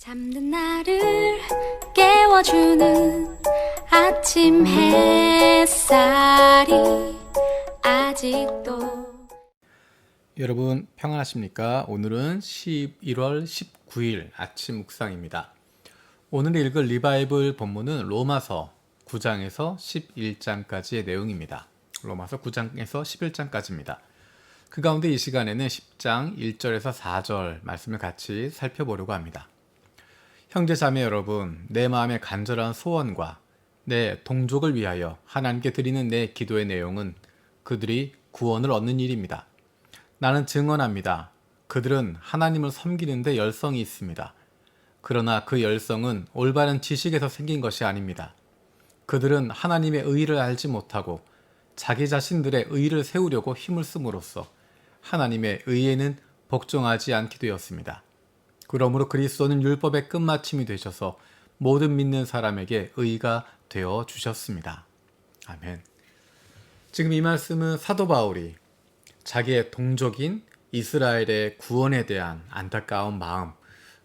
잠든 나를 깨워주는 아침 햇살이 아직도. 여러분 평안하십니까? 오늘은 11월 19일 아침 묵상입니다. 오늘 읽을 리바이블 본문은 로마서 9장에서 11장까지의 내용입니다. 로마서 9장에서 11장까지입니다. 그 가운데 이 시간에는 10장 1절에서 4절 말씀을 같이 살펴보려고 합니다. 형제 자매 여러분, 내 마음의 간절한 소원과 내 동족을 위하여 하나님께 드리는 내 기도의 내용은 그들이 구원을 얻는 일입니다. 나는 증언합니다. 그들은 하나님을 섬기는 데 열성이 있습니다. 그러나 그 열성은 올바른 지식에서 생긴 것이 아닙니다. 그들은 하나님의 의의를 알지 못하고 자기 자신들의 의의를 세우려고 힘을 씀으로써 하나님의 의의에는 복종하지 않게 되었습니다. 그러므로 그리스도는 율법의 끝마침이 되셔서 모든 믿는 사람에게 의의가 되어 주셨습니다. 아멘. 지금 이 말씀은 사도 바울이 자기의 동족인 이스라엘의 구원에 대한 안타까운 마음,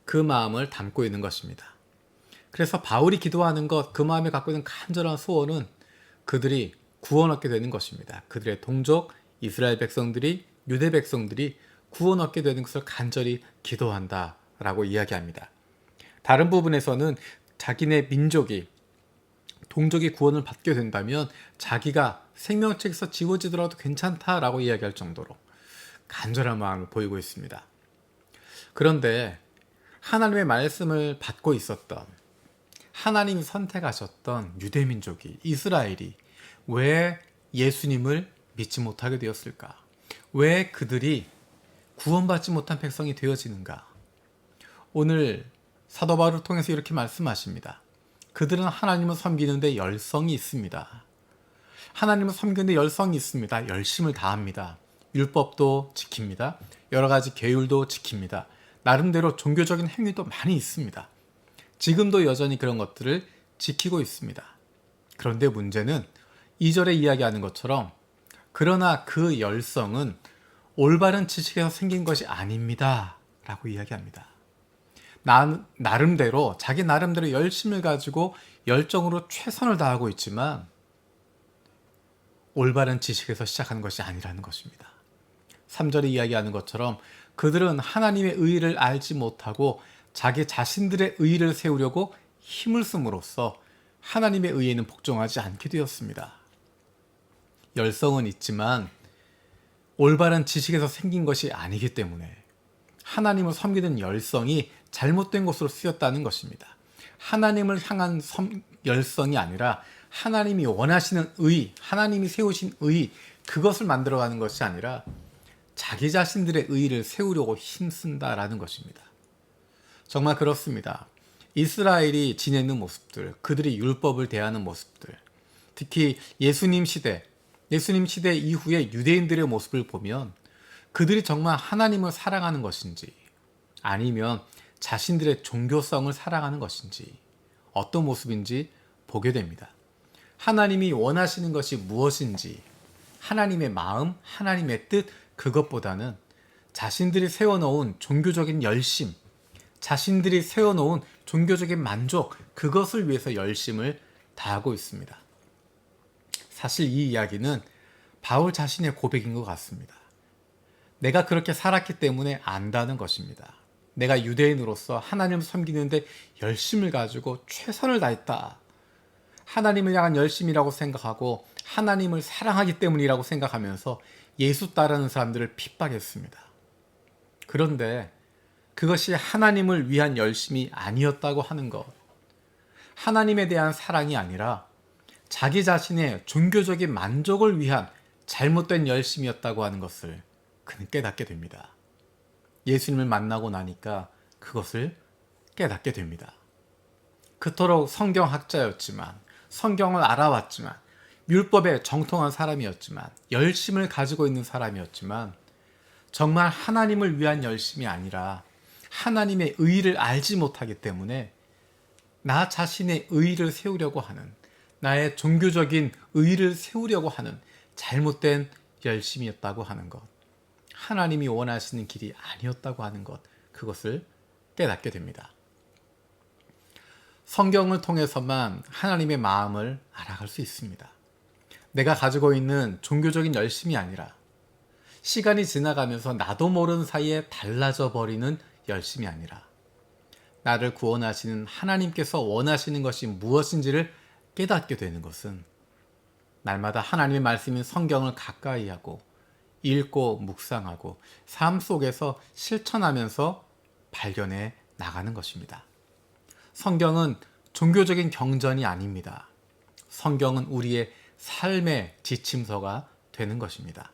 그 마음을 담고 있는 것입니다. 그래서 바울이 기도하는 것, 그 마음에 갖고 있는 간절한 소원은 그들이 구원 얻게 되는 것입니다. 그들의 동족, 이스라엘 백성들이, 유대 백성들이 구원 얻게 되는 것을 간절히 기도한다 라고 이야기합니다. 다른 부분에서는 자기네 민족이, 동족이 구원을 받게 된다면 자기가 생명책에서 지워지더라도 괜찮다라고 이야기할 정도로 간절한 마음을 보이고 있습니다. 그런데 하나님의 말씀을 받고 있었던, 하나님이 선택하셨던 유대민족이, 이스라엘이 왜 예수님을 믿지 못하게 되었을까? 왜 그들이 구원받지 못한 백성이 되어지는가? 오늘 사도 바울을 통해서 이렇게 말씀하십니다. 그들은 하나님을 섬기는데 열성이 있습니다. 하나님을 섬기는데 열성이 있습니다. 열심을 다합니다. 율법도 지킵니다. 여러 가지 계율도 지킵니다. 나름대로 종교적인 행위도 많이 있습니다. 지금도 여전히 그런 것들을 지키고 있습니다. 그런데 문제는 2절에 이야기하는 것처럼 그러나 그 열성은 올바른 지식에서 생긴 것이 아닙니다 라고 이야기합니다. 나름대로, 자기 나름대로 열심을 가지고 열정으로 최선을 다하고 있지만 올바른 지식에서 시작하는 것이 아니라는 것입니다. 3절에 이야기하는 것처럼 그들은 하나님의 의의를 알지 못하고 자기 자신들의 의의를 세우려고 힘을 씀으로써 하나님의 의의에는 복종하지 않게 되었습니다. 열성은 있지만 올바른 지식에서 생긴 것이 아니기 때문에 하나님을 섬기는 열성이 잘못된 것으로 쓰였다는 것입니다. 하나님을 향한 열성이 아니라 하나님이 원하시는 의, 하나님이 세우신 의, 그것을 만들어가는 것이 아니라 자기 자신들의 의의를 세우려고 힘쓴다라는 것입니다. 정말 그렇습니다. 이스라엘이 지내는 모습들, 그들이 율법을 대하는 모습들, 특히 예수님 시대 이후에 유대인들의 모습을 보면 그들이 정말 하나님을 사랑하는 것인지 아니면 자신들의 종교성을 사랑하는 것인지 어떤 모습인지 보게 됩니다. 하나님이 원하시는 것이 무엇인지, 하나님의 마음, 하나님의 뜻, 그것보다는 자신들이 세워놓은 종교적인 열심, 자신들이 세워놓은 종교적인 만족, 그것을 위해서 열심을 다하고 있습니다. 사실 이 이야기는 바울 자신의 고백인 것 같습니다. 내가 그렇게 살았기 때문에 안다는 것입니다. 내가 유대인으로서 하나님을 섬기는데 열심을 가지고 최선을 다했다. 하나님을 향한 열심이라고 생각하고 하나님을 사랑하기 때문이라고 생각하면서 예수 따르는 사람들을 핍박했습니다. 그런데 그것이 하나님을 위한 열심이 아니었다고 하는 것, 하나님에 대한 사랑이 아니라 자기 자신의 종교적인 만족을 위한 잘못된 열심이었다고 하는 것을 그는 깨닫게 됩니다. 예수님을 만나고 나니까 그것을 깨닫게 됩니다. 그토록 성경학자였지만, 성경을 알아왔지만, 율법에 정통한 사람이었지만, 열심을 가지고 있는 사람이었지만 정말 하나님을 위한 열심이 아니라 하나님의 의의를 알지 못하기 때문에 나 자신의 의의를 세우려고 하는, 나의 종교적인 의의를 세우려고 하는 잘못된 열심이었다고 하는 것, 하나님이 원하시는 길이 아니었다고 하는 것, 그것을 깨닫게 됩니다. 성경을 통해서만 하나님의 마음을 알아갈 수 있습니다. 내가 가지고 있는 종교적인 열심이 아니라 시간이 지나가면서 나도 모르는 사이에 달라져 버리는 열심이 아니라 나를 구원하시는 하나님께서 원하시는 것이 무엇인지를 깨닫게 되는 것은 날마다 하나님의 말씀인 성경을 가까이 하고 읽고 묵상하고 삶 속에서 실천하면서 발견해 나가는 것입니다. 성경은 종교적인 경전이 아닙니다. 성경은 우리의 삶의 지침서가 되는 것입니다.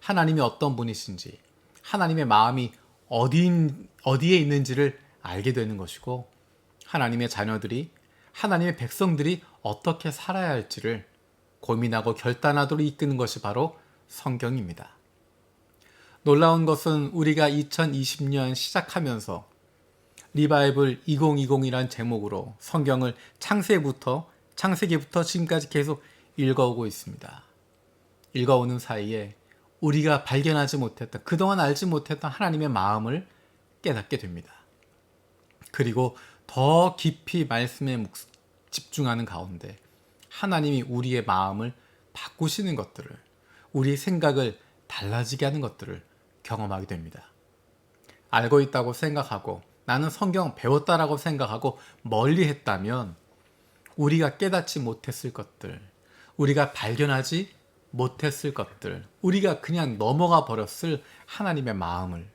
하나님이 어떤 분이신지, 하나님의 마음이 어디에 있는지를 알게 되는 것이고, 하나님의 자녀들이, 하나님의 백성들이 어떻게 살아야 할지를 고민하고 결단하도록 이끄는 것이 바로 성경입니다. 놀라운 것은 우리가 2020년 시작하면서 리바이블 2020이란 제목으로 성경을 창세기부터 지금까지 계속 읽어오고 있습니다. 읽어오는 사이에 우리가 발견하지 못했던, 그동안 알지 못했던 하나님의 마음을 깨닫게 됩니다. 그리고 더 깊이 말씀에 집중하는 가운데 하나님이 우리의 마음을 바꾸시는 것들을, 우리의 생각을 달라지게 하는 것들을 경험하게 됩니다. 알고 있다고 생각하고 나는 성경 배웠다라고 생각하고 멀리 했다면 우리가 깨닫지 못했을 것들, 우리가 발견하지 못했을 것들, 우리가 그냥 넘어가 버렸을 하나님의 마음을,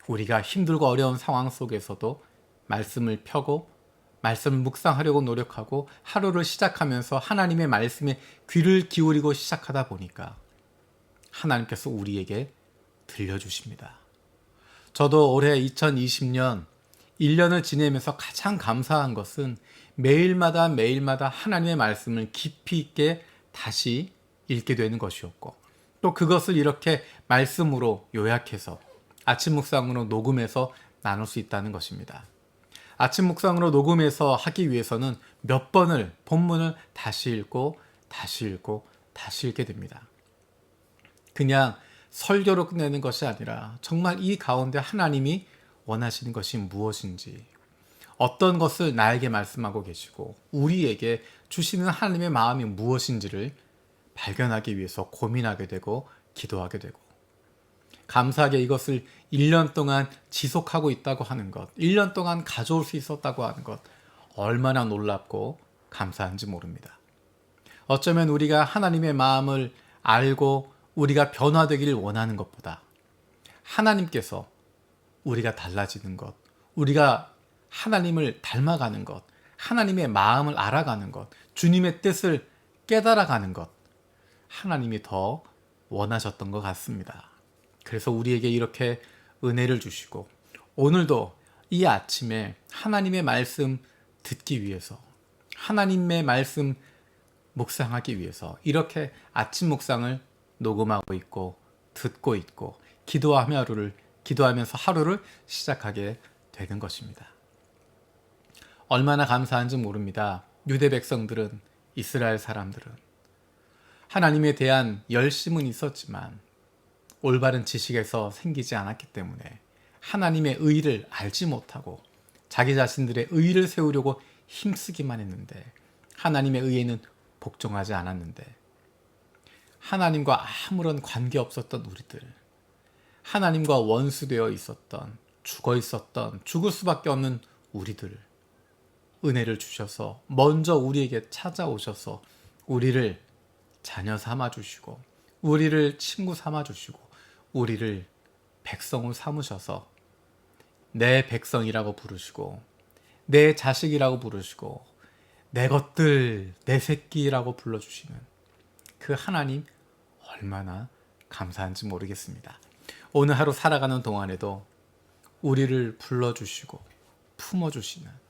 우리가 힘들고 어려운 상황 속에서도 말씀을 펴고 말씀을 묵상하려고 노력하고 하루를 시작하면서 하나님의 말씀에 귀를 기울이고 시작하다 보니까 하나님께서 우리에게 들려주십니다. 저도 올해 2020년 1년을 지내면서 가장 감사한 것은 매일마다 하나님의 말씀을 깊이 있게 다시 읽게 되는 것이었고, 또 그것을 이렇게 말씀으로 요약해서 아침 묵상으로 녹음해서 나눌 수 있다는 것입니다. 아침 묵상으로 녹음해서 하기 위해서는 몇 번을 본문을 다시 읽고 다시 읽게 됩니다. 그냥 설교로 끝내는 것이 아니라 정말 이 가운데 하나님이 원하시는 것이 무엇인지, 어떤 것을 나에게 말씀하고 계시고 우리에게 주시는 하나님의 마음이 무엇인지를 발견하기 위해서 고민하게 되고 기도하게 되고, 감사하게 이것을 1년 동안 지속하고 있다고 하는 것, 1년 동안 가져올 수 있었다고 하는 것, 얼마나 놀랍고 감사한지 모릅니다. 어쩌면 우리가 하나님의 마음을 알고 우리가 변화되기를 원하는 것보다 하나님께서 우리가 달라지는 것, 우리가 하나님을 닮아가는 것, 하나님의 마음을 알아가는 것, 주님의 뜻을 깨달아가는 것, 하나님이 더 원하셨던 것 같습니다. 그래서 우리에게 이렇게 은혜를 주시고 오늘도 이 아침에 하나님의 말씀 듣기 위해서, 하나님의 말씀 묵상하기 위해서 이렇게 아침 묵상을 녹음하고 있고 듣고 있고 기도하면서 하루를 시작하게 되는 것입니다. 얼마나 감사한지 모릅니다. 유대 백성들은, 이스라엘 사람들은 하나님에 대한 열심은 있었지만 올바른 지식에서 생기지 않았기 때문에 하나님의 의를 알지 못하고 자기 자신들의 의를 세우려고 힘쓰기만 했는데, 하나님의 의에는 복종하지 않았는데, 하나님과 아무런 관계 없었던 우리들, 하나님과 원수되어 있었던, 죽어 있었던, 죽을 수밖에 없는 우리들, 은혜를 주셔서 먼저 우리에게 찾아오셔서 우리를 자녀 삼아주시고 우리를 친구 삼아주시고 우리를 백성을 삼으셔서 내 백성이라고 부르시고 내 자식이라고 부르시고 내 것들, 내 새끼라고 불러주시는 그 하나님 얼마나 감사한지 모르겠습니다. 오늘 하루 살아가는 동안에도 우리를 불러주시고 품어주시는,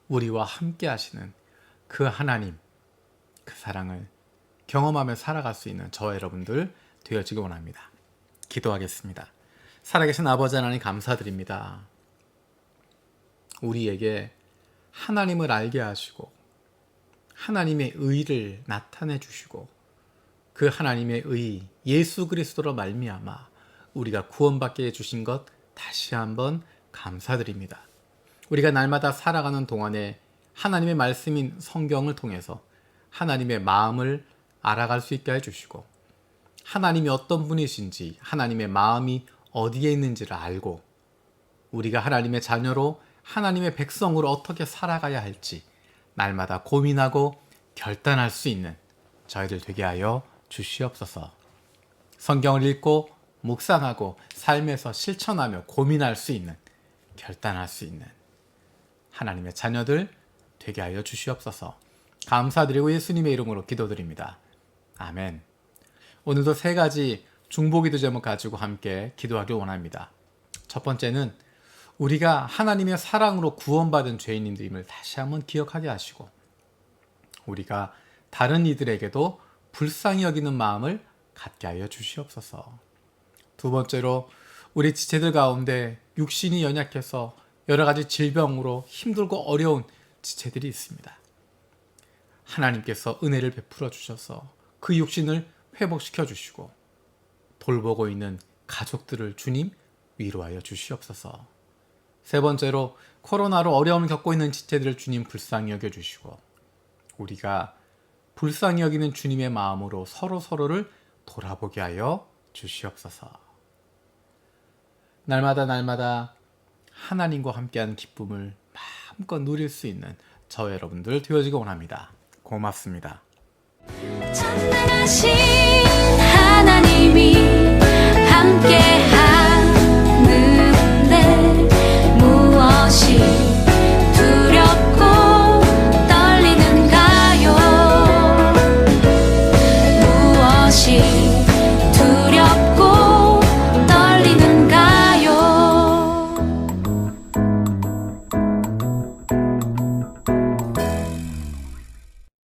우리와 함께 하시는 그 하나님, 그 사랑을 경험하며 살아갈 수 있는 저와 여러분들 되어지기 원합니다. 기도하겠습니다. 살아계신 아버지 하나님 감사드립니다. 우리에게 하나님을 알게 하시고 하나님의 의를 나타내 주시고 그 하나님의 의 예수 그리스도로 말미암아 우리가 구원받게 해주신 것 다시 한번 감사드립니다. 우리가 날마다 살아가는 동안에 하나님의 말씀인 성경을 통해서 하나님의 마음을 알아갈 수 있게 해주시고 하나님이 어떤 분이신지 하나님의 마음이 어디에 있는지를 알고 우리가 하나님의 자녀로 하나님의 백성으로 어떻게 살아가야 할지 날마다 고민하고 결단할 수 있는 저희들 되게 하여 주시옵소서. 성경을 읽고 묵상하고 삶에서 실천하며 고민할 수 있는 결단할 수 있는 하나님의 자녀들 되게 하여 주시옵소서. 감사드리고 예수님의 이름으로 기도드립니다. 아멘. 오늘도 세 가지 중보기도 제목 가지고 함께 기도하길 원합니다. 첫 번째는 우리가 하나님의 사랑으로 구원받은 죄인임을 다시 한번 기억하게 하시고 우리가 다른 이들에게도 불쌍히 여기는 마음을 갖게 하여 주시옵소서. 두 번째로 우리 지체들 가운데 육신이 연약해서 여러 가지 질병으로 힘들고 어려운 지체들이 있습니다. 하나님께서 은혜를 베풀어 주셔서 그 육신을 회복시켜 주시고 돌보고 있는 가족들을 주님 위로하여 주시옵소서. 세 번째로 코로나로 어려움을 겪고 있는 지체들을 주님 불쌍히 여겨주시고 우리가 불쌍히 여기는 주님의 마음으로 서로를 돌아보게 하여 주시옵소서. 날마다 하나님과 함께하는 기쁨을 마음껏 누릴 수 있는 저 여러분들 되어지기 원합니다. 고맙습니다. 전능하신 하나님이 함께